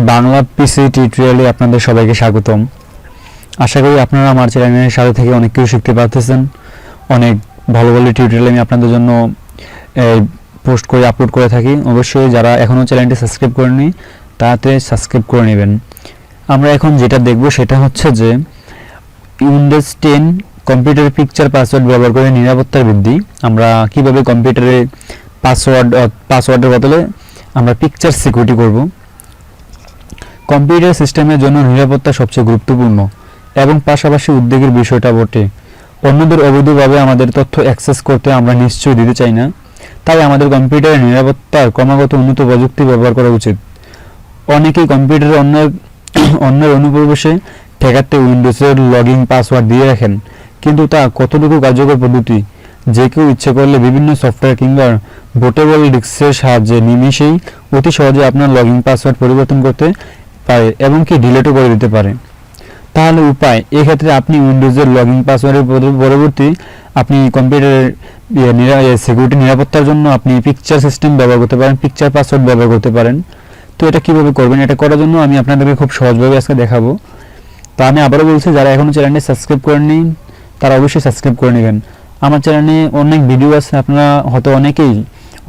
বাংলা পিসি টিউটোরিয়ালে আপনাদের সবাইকে স্বাগতম। আশা করি আপনারা আমার চ্যানেলের সাথে থেকে অনেক কিছু শিখতে পারতেছেন। অনেক ভালো ভালো টিউটোরিয়াল আমি আপনাদের জন্য পোস্ট করে আপলোড করে থাকি। অবশ্যই যারা এখনও চ্যানেলটি সাবস্ক্রাইব করেননি তাতে সাবস্ক্রাইব করে নেবেন। আমরা এখন যেটা দেখব সেটা হচ্ছে যে উইন্ডোজ 10 কম্পিউটার পিকচার পাসওয়ার্ড ব্যবহার করে নিরাপত্তার বৃদ্ধি। আমরা কিভাবে কম্পিউটারে পাসওয়ার্ডের বদলে আমরা পিকচার সিকিউরিটি করব। কম্পিউটার সিস্টেমের জন্য নিরাপত্তা সবচেয়ে গুরুত্বপূর্ণ এবং পাশাপাশি উদ্বেগের বিষয়টা বটে। অন্যদের অবৈধভাবে আমাদের তথ্য অ্যাক্সেস করতে আমরা নিশ্চয়ই দিতে চাই না। তাই আমাদের কম্পিউটারের নিরাপত্তার ক্রমাগত উন্নত প্রযুক্তি ব্যবহার করা উচিত। অনেকেই কম্পিউটারে অন্যের অনুপ্রবেশে ঠেকাতে উইন্ডোজের লগইন পাসওয়ার্ড দিয়ে রাখেন, কিন্তু তা কতটুকু কার্যকর পদ্ধতি? যে কেউ ইচ্ছে করলে বিভিন্ন সফটওয়্যার কিংবা পোর্টেবল ডিস্কের সাহায্যে নিমিষেই অতি সহজে আপনার লগইন পাসওয়ার্ড পরিবর্তন করতে পারে এবং কি ডিলিটও করে দিতে পারে। তাহলে উপায়, এক্ষেত্রে আপনি উইন্ডোজের লগইন পাসওয়ার্ডের পরবর্তী আপনি কম্পিউটারের সিকিউরিটি নিরাপত্তার জন্য আপনি পিকচার সিস্টেম ব্যবহার করতে পারেন, পিকচার পাসওয়ার্ড ব্যবহার করতে পারেন। তো এটা কিভাবে করবেন, এটা করার জন্য আমি আপনাদেরকে খুব সহজভাবে আজকে দেখাবো। তো আমি আবারও বলছি, যারা এখনও চ্যানেলটি সাবস্ক্রাইব করেননি তারা অবশ্যই সাবস্ক্রাইব করে নেবেন। আমার চ্যানেলে অনেক ভিডিও আছে, আপনারা হয়তো অনেকেই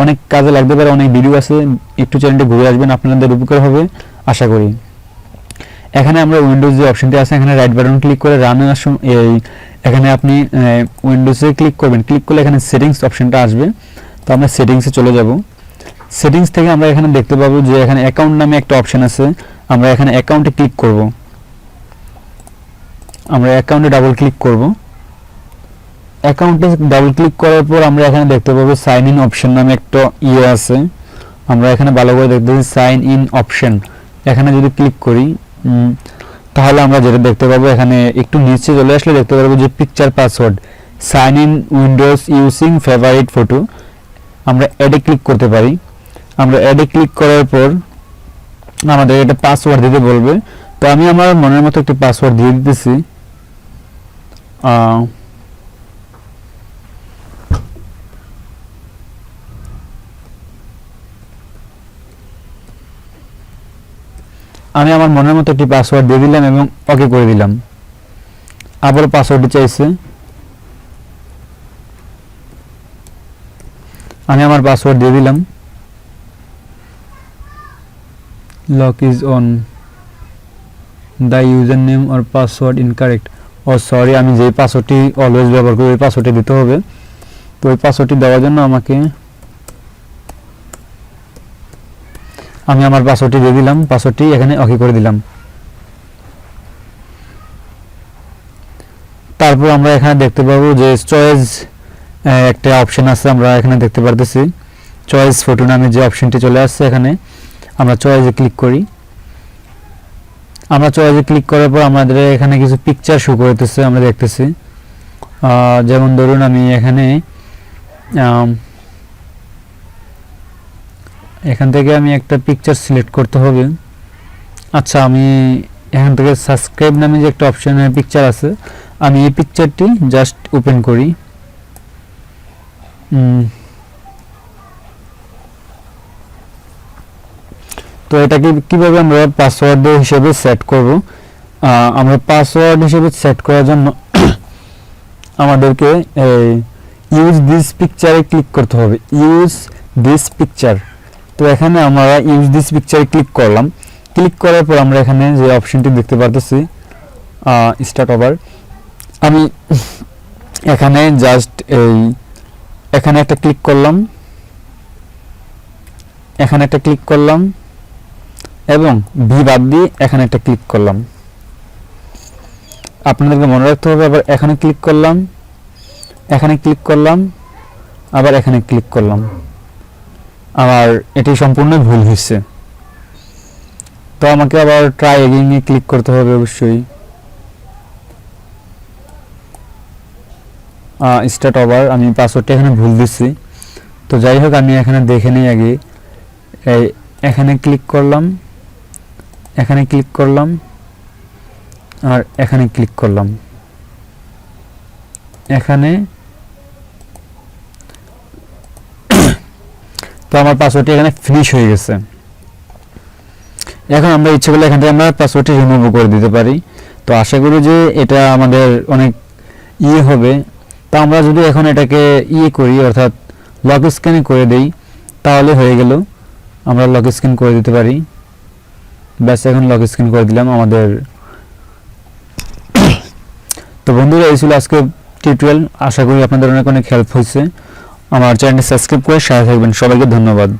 অনেক কাজে লাগতে পারে, অনেক ভিডিও আছে, একটু চ্যানেলটি ঘুরে আসবেন, আপনাদের উপকার হবে আশা করি। এখানে আমরা উইন্ডোজ যে অপশনটি আছে এখানে রাইট বাটন ক্লিক করে রান এখানে আপনি উইন্ডোজে ক্লিক করবেন। ক্লিক করলে এখানে সেটিংস অপশনটা আসবে। তো আমরা সেটিংসে চলে যাব। সেটিংস থেকে আমরা এখানে দেখতে পাবো যে এখানে অ্যাকাউন্ট নামে একটা অপশন আছে। আমরা এখানে অ্যাকাউন্টে ক্লিক করব। আমরা অ্যাকাউন্টে ডাবল ক্লিক করব। অ্যাকাউন্টে ডাবল ক্লিক করার পর আমরা এখানে দেখতে পাবো সাইন ইন অপশন নামে একটা আছে। আমরা এখানে ভালো করে দেখতে পাচ্ছি সাইন ইন অপশন। এখানে যদি ক্লিক করি তাহলে আমরা যেটা দেখতে পাবো, এখানে একটু নিচে চলে আসলে দেখতে পাবো যে picture password sign in Windows using favourite photo. আমরা অ্যাডে ক্লিক করতে পারি। আমরা অ্যাডে ক্লিক করার পর আমাদের এটা পাসওয়ার্ড দিতে বলবে। তো আমি আমার মনের মতো একটা পাসওয়ার্ড দিয়ে দিতেছি। আমি আমার মনের মতো একটি পাসওয়ার্ড দিয়ে দিলাম এবং ওকে করে দিলাম। আবারও পাসওয়ার্ডটি চাইছে। আমি আমার পাসওয়ার্ড দিয়ে দিলাম। Lock is on, the user name or password incorrect. Oh sorry, আমি যে পাসওয়ার্ডটি অলওয়েজ ব্যবহার করি ওই পাসওয়ার্ডটি দিতে হবে। তো ওই পাসওয়ার্ডটি দেওয়ার জন্য আমি আমার পাসওয়ার্ডটি দিয়ে দিলাম। পাসওয়ার্ডটি এখানে ওকে করে দিলাম। তারপর আমরা এখানে দেখতে পাবো যে চয়েস একটা অপশন আছে, আমরা এখানে দেখতে পারতেছি চয়েস ফটো নামে যে অপশনটি চলে আসছে। এখানে আমরা চয়েসে ক্লিক করি। আমরা চয়েসে ক্লিক করার পর আমাদের এখানে কিছু পিকচার শো করতেছে, আমরা দেখতেছি। যেমন ধরুন আমি এখান থেকে আমি একটা পিকচার সিলেক্ট করতে হবে। আচ্ছা, আমি এখান থেকে সাবস্ক্রাইব নামে যে একটা অপশনের পিকচার আছে, আমি এই পিকচারটি জাস্ট ওপেন করি। তো এটাকে কিভাবে আমরা পাসওয়ার্ড হিসেবে সেট করব? আমরা পাসওয়ার্ড হিসেবে সেট করার জন্য আমাদেরকে ইউজ দিস পিকচারে ক্লিক করতে হবে। Use this picture. তো এখানে আমরা ইউজ দিস পিকচারে ক্লিক করলাম। ক্লিক করার পর আমরা এখানে যে অপশনটি দেখতে পারতেছি স্টার্ট ওভার, আমি এখানে জাস্ট এখানে একটা ক্লিক করলাম, এখানে একটা ক্লিক করলাম এবং ভি বাদ দিয়ে এখানে একটা ক্লিক করলাম। আপনাদেরকে মনে রাখতে হবে, আবার এখানে ক্লিক করলাম, এখানে ক্লিক করলাম, আবার এখানে ক্লিক করলাম। আমার এটি সম্পূর্ণ ভুল হয়েছে। তো আমাকে আবার ট্রাই এগেইনে ক্লিক করতে হবে অবশ্যই। স্টার্ট ওভার, আমি পাসওয়ার্ডটা এখানে ভুল দিচ্ছি। তো যাই হোক, আমি এখানে দেখে নিই আগে। এখানে ক্লিক করলাম, এখানে ক্লিক করলাম, আর এখানে ক্লিক করলাম। এখানে তো আমার পাসওয়ার্ডটি এখানে ফিনিশ হয়ে গেছে। এখন আমরা ইচ্ছে করলে এখান থেকে আমরা পাসওয়ার্ডটি রিমুভ করে দিতে পারি। তো আশা করি যে এটা আমাদের অনেক হবে। তো আমরা যদি এখন এটাকে করি, অর্থাৎ লক স্ক্যান করে দেই, তাহলে হয়ে গেল। আমরা লক স্ক্যান করে দিতে পারি। ব্যাস, এখন লক স্ক্যান করে দিলাম আমাদের। তো বন্ধুরা, এই ছিল আজকে টিউটোরিয়াল। আশা করি আপনাদের অনেক অনেক হেল্প হয়েছে। আমার চ্যানেলটি সাবস্ক্রাইব করে সাথে থাকবেন। সবাইকে ধন্যবাদ।